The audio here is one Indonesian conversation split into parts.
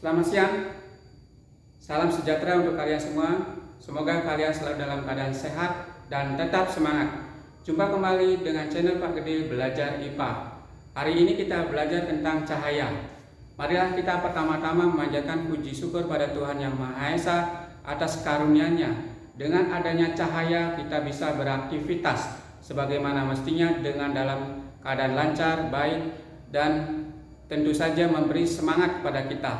Selamat siang, salam sejahtera untuk kalian semua. Semoga kalian selalu dalam keadaan sehat dan tetap semangat. Jumpa kembali dengan channel Pak Gede Belajar IPA. Hari ini kita belajar tentang cahaya. Marilah kita pertama-tama memanjatkan puji syukur pada Tuhan Yang Maha Esa atas karunia-Nya. Dengan adanya cahaya kita bisa beraktivitas sebagaimana mestinya dengan dalam keadaan lancar, baik, dan tentu saja memberi semangat kepada kita.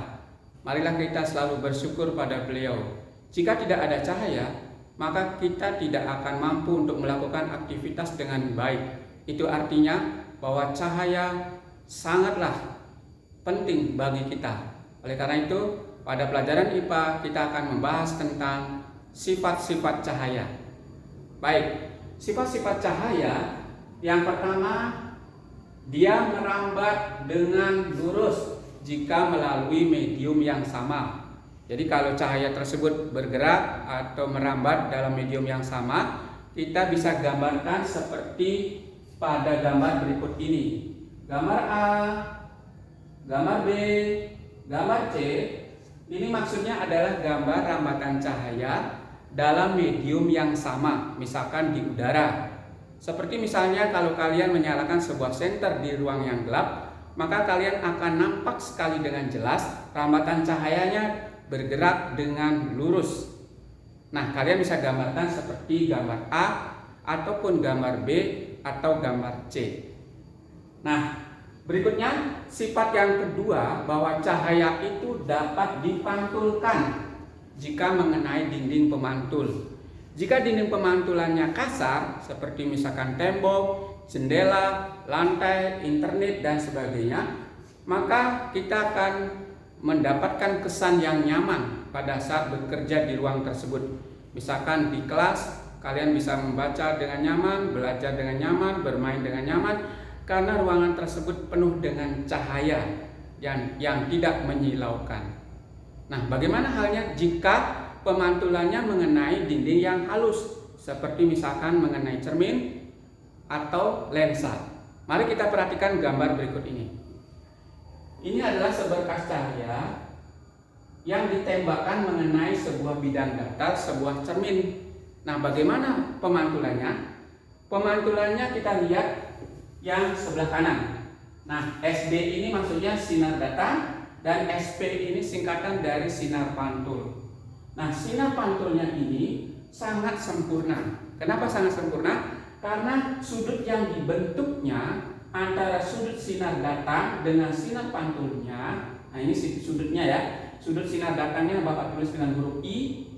Marilah kita selalu bersyukur pada Beliau. Jika tidak ada cahaya, maka kita tidak akan mampu untuk melakukan aktivitas dengan baik. Itu artinya bahwa cahaya sangatlah penting bagi kita. Oleh karena itu, pada pelajaran IPA kita akan membahas tentang sifat-sifat cahaya. Baik, sifat-sifat cahaya yang pertama, dia merambat dengan lurus jika melalui medium yang sama. Jadi kalau cahaya tersebut bergerak atau merambat dalam medium yang sama, kita bisa gambarkan seperti pada gambar berikut ini. Gambar A, gambar B, gambar C. Ini maksudnya adalah gambar rambatan cahaya dalam medium yang sama, misalkan di udara. Seperti misalnya kalau kalian menyalakan sebuah senter di ruang yang gelap, maka kalian akan nampak sekali dengan jelas rambatan cahayanya bergerak dengan lurus. Nah, kalian bisa gambarkan seperti gambar A ataupun gambar B atau gambar C. Nah, berikutnya sifat yang kedua, bahwa cahaya itu dapat dipantulkan jika mengenai dinding pemantul. Jika dinding pemantulannya kasar, seperti misalkan tembok, jendela, lantai, internet, dan sebagainya, maka kita akan mendapatkan kesan yang nyaman pada saat bekerja di ruang tersebut. Misalkan di kelas, kalian bisa membaca dengan nyaman, belajar dengan nyaman, bermain dengan nyaman, karena ruangan tersebut penuh dengan cahaya yang tidak menyilaukan. Nah, bagaimana halnya jika pemantulannya mengenai dinding yang halus, seperti misalkan mengenai cermin atau lensa? Mari kita perhatikan gambar berikut ini. Ini adalah seberkas cahaya yang ditembakkan mengenai sebuah bidang datar, sebuah cermin. Nah, bagaimana pemantulannya? Pemantulannya kita lihat yang sebelah kanan. Nah, SB ini maksudnya sinar datang, dan SP ini singkatan dari sinar pantul. Nah, sinar pantulnya ini sangat sempurna. Kenapa sangat sempurna? Karena sudut yang dibentuknya antara sudut sinar datang dengan sinar pantulnya. Nah, ini sudutnya ya. Sudut sinar datangnya Bapak tulis dengan huruf I,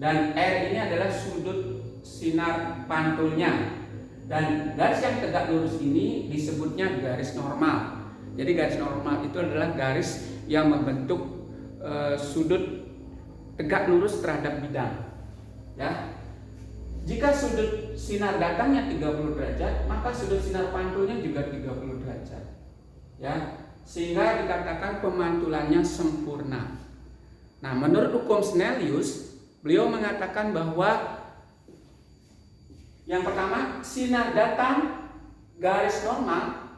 dan R ini adalah sudut sinar pantulnya. Dan garis yang tegak lurus ini disebutnya garis normal. Jadi garis normal itu adalah garis yang membentuk sudut tegak lurus terhadap bidang. Ya. Jika sudut sinar datangnya 30 derajat, maka sudut sinar pantulnya juga 30 derajat. Ya, sehingga dikatakan pemantulannya sempurna. Nah, menurut hukum Snellius, beliau mengatakan bahwa yang pertama, sinar datang garis normal,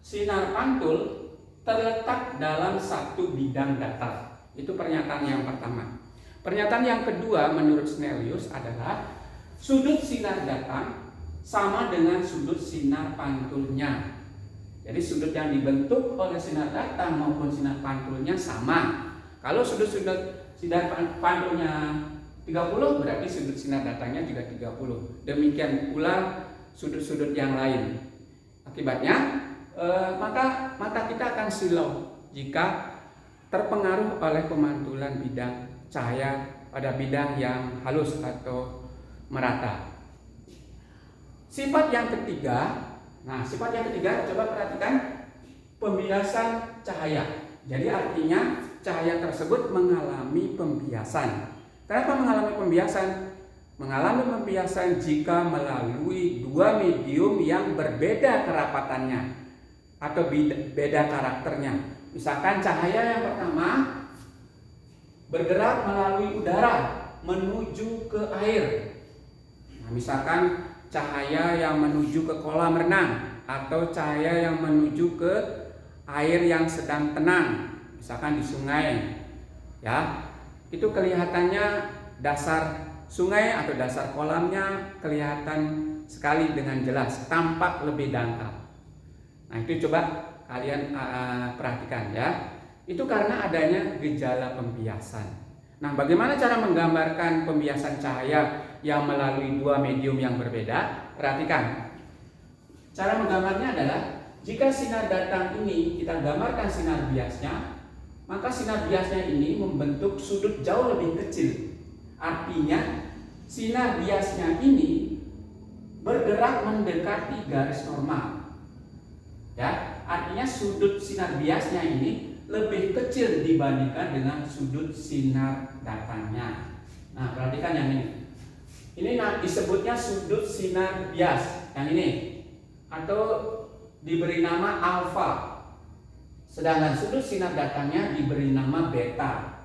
sinar pantul terletak dalam satu bidang datar. Itu pernyataan yang pertama. Pernyataan yang kedua menurut Snellius adalah sudut sinar datang sama dengan sudut sinar pantulnya. Jadi sudut yang dibentuk oleh sinar datang maupun sinar pantulnya sama. Kalau sudut sinar pantulnya 30, berarti sudut sinar datangnya juga 30. Demikian pula sudut-sudut yang lain. Akibatnya maka mata kita akan silau jika terpengaruh oleh pemantulan bidang cahaya pada bidang yang halus atau merata. Sifat yang ketiga, coba perhatikan pembiasan cahaya. Jadi artinya cahaya tersebut mengalami pembiasan. Kenapa mengalami pembiasan? Mengalami pembiasan jika melalui dua medium yang berbeda kerapatannya atau beda karakternya. Misalkan cahaya yang pertama bergerak melalui udara menuju ke air. Nah, misalkan cahaya yang menuju ke kolam renang atau cahaya yang menuju ke air yang sedang tenang. misalkan di sungai, ya, itu kelihatannya dasar sungai atau dasar kolamnya kelihatan sekali dengan jelas, tampak lebih dangkal. Nah, itu coba kalian perhatikan ya. Itu karena adanya gejala pembiasan. Nah, bagaimana cara menggambarkan pembiasan cahaya yang melalui dua medium yang berbeda? Perhatikan. Cara menggambarnya adalah jika sinar datang ini kita gambarkan sinar biasnya, maka sinar biasnya ini membentuk sudut jauh lebih kecil. Artinya sinar biasnya ini bergerak mendekati garis normal. Ya, artinya sudut sinar biasnya ini lebih kecil dibandingkan dengan sudut sinar datangnya. Nah, perhatikan yang ini. Ini disebutnya sudut sinar bias, yang ini, atau diberi nama alfa. Sedangkan sudut sinar datangnya diberi nama beta.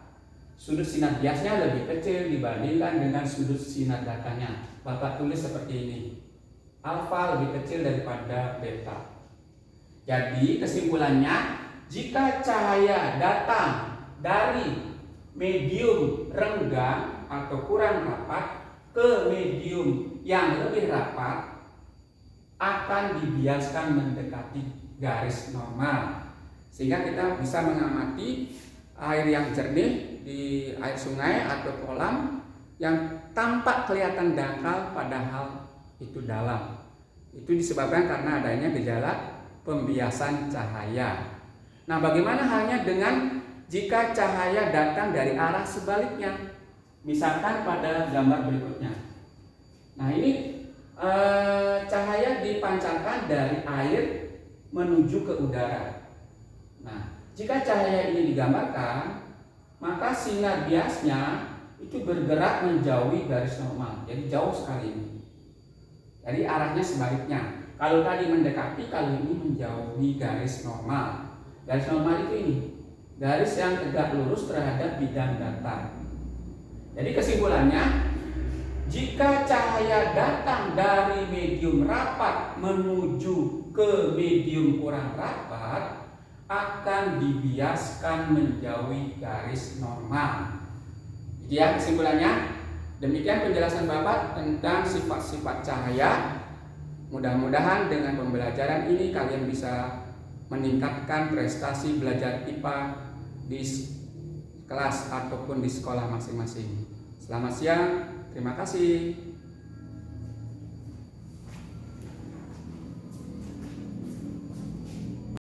Sudut sinar biasnya lebih kecil dibandingkan dengan sudut sinar datangnya. Bapak tulis seperti ini. Alfa lebih kecil daripada beta. Jadi kesimpulannya, jika cahaya datang dari medium renggang atau kurang rapat ke medium yang lebih rapat, akan dibiaskan mendekati garis normal, sehingga kita bisa mengamati air yang jernih di air sungai atau kolam yang tampak kelihatan dangkal padahal itu dalam. Itu disebabkan karena adanya gejala pembiasan cahaya. Nah, bagaimana halnya dengan jika cahaya datang dari arah sebaliknya? Misalkan pada gambar berikutnya. Nah, ini cahaya dipancarkan dari air menuju ke udara. Nah, jika cahaya ini digambarkan, maka sinar biasnya itu bergerak menjauhi garis normal. Jadi jauh sekali ini. Jadi arahnya sebaliknya. Kalau tadi mendekati, kalau ini menjauhi garis normal. Garis normal itu ini, garis yang tegak lurus terhadap bidang datar. Jadi kesimpulannya, jika cahaya datang dari medium rapat menuju ke medium kurang rapat, akan dibiaskan menjauhi garis normal. Jadi ya kesimpulannya, demikian penjelasan Bapak tentang sifat-sifat cahaya. Mudah-mudahan dengan pembelajaran ini kalian bisa meningkatkan prestasi belajar IPA di kelas ataupun di sekolah masing-masing. Selamat siang, terima kasih.